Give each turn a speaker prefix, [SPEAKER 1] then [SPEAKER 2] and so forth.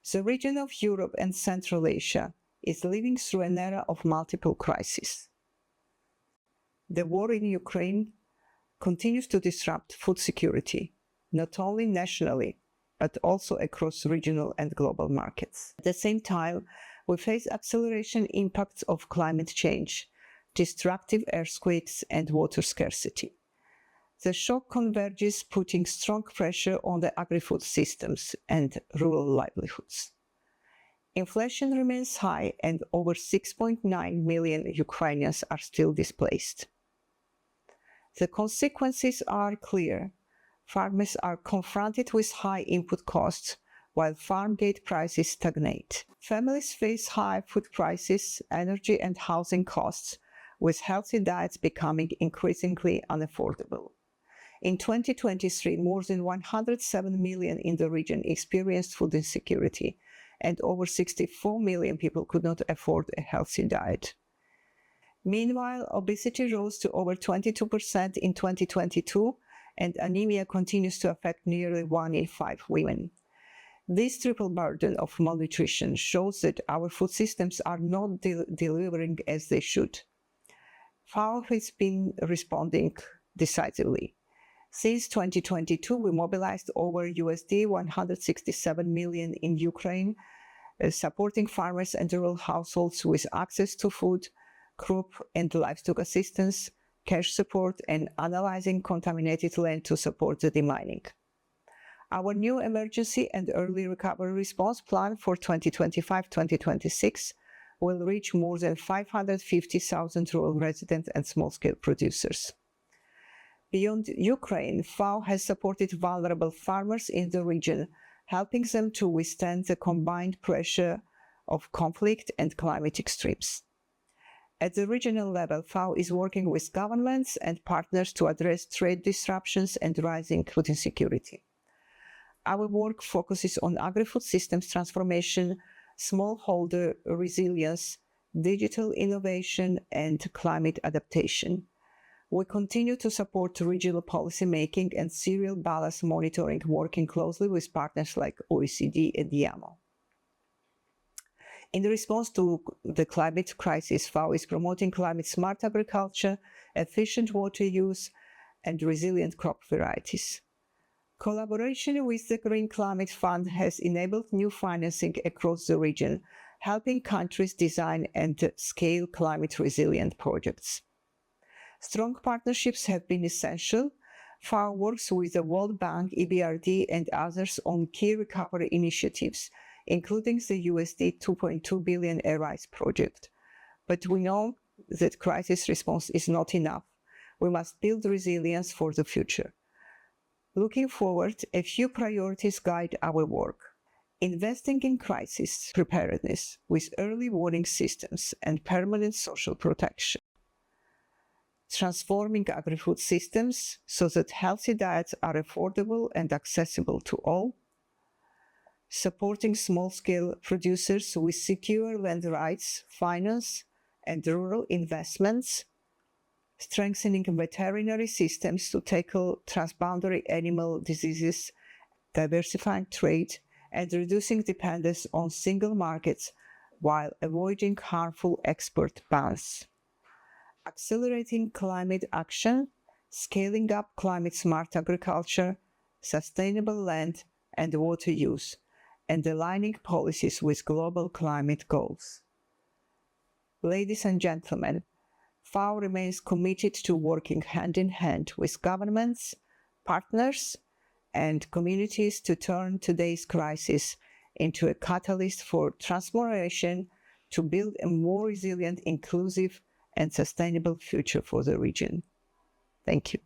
[SPEAKER 1] The region of Europe and Central Asia is living through an era of multiple crises. The war in Ukraine continues to disrupt food security, not only nationally, but also across regional and global markets. At the same time, we face acceleration impacts of climate change, destructive earthquakes, and water scarcity. The shock converges, putting strong pressure on the agri-food systems and rural livelihoods. Inflation remains high, and over 6.9 million Ukrainians are still displaced. The consequences are clear. Farmers are confronted with high input costs, while farm gate prices stagnate. Families face high food prices, energy and housing costs, with healthy diets becoming increasingly unaffordable. In 2023, more than 107 million in the region experienced food insecurity, and over 64 million people could not afford a healthy diet. Meanwhile, obesity rose to over 22% in 2022, and anemia continues to affect nearly 1 in 5 women. This triple burden of malnutrition shows that our food systems are not delivering as they should. FAO has been responding decisively. Since 2022, we mobilized over $167 million in Ukraine, supporting farmers and rural households with access to food, crop and livestock assistance, cash support, and analyzing contaminated land to support the demining. Our new emergency and early recovery response plan for 2025-2026 will reach more than 550,000 rural residents and small-scale producers. Beyond Ukraine, FAO has supported vulnerable farmers in the region, helping them to withstand the combined pressure of conflict and climate extremes. At the regional level, FAO is working with governments and partners to address trade disruptions and rising food insecurity. Our work focuses on agri-food systems transformation, smallholder resilience, digital innovation, and climate adaptation. We continue to support regional policymaking and cereal balance monitoring, working closely with partners like OECD and IAMO. In response to the climate crisis, FAO is promoting climate-smart agriculture, efficient water use, and resilient crop varieties. Collaboration with the Green Climate Fund has enabled new financing across the region, helping countries design and scale climate-resilient projects. Strong partnerships have been essential. FAO works with the World Bank, EBRD, and others on key recovery initiatives, including the $2.2 billion ARISE project. But we know that crisis response is not enough. We must build resilience for the future. Looking forward, a few priorities guide our work. Investing in crisis preparedness with early warning systems and permanent social protection. Transforming agri-food systems so that healthy diets are affordable and accessible to all. Supporting small-scale producers with secure land rights, finance, and rural investments. Strengthening veterinary systems to tackle transboundary animal diseases, diversifying trade, and reducing dependence on single markets while avoiding harmful export bans. Accelerating climate action, scaling up climate-smart agriculture, sustainable land and water use, and aligning policies with global climate goals. Ladies and gentlemen, FAO remains committed to working hand in hand with governments, partners, and communities to turn today's crisis into a catalyst for transformation to build a more resilient, inclusive, and sustainable future for the region. Thank you.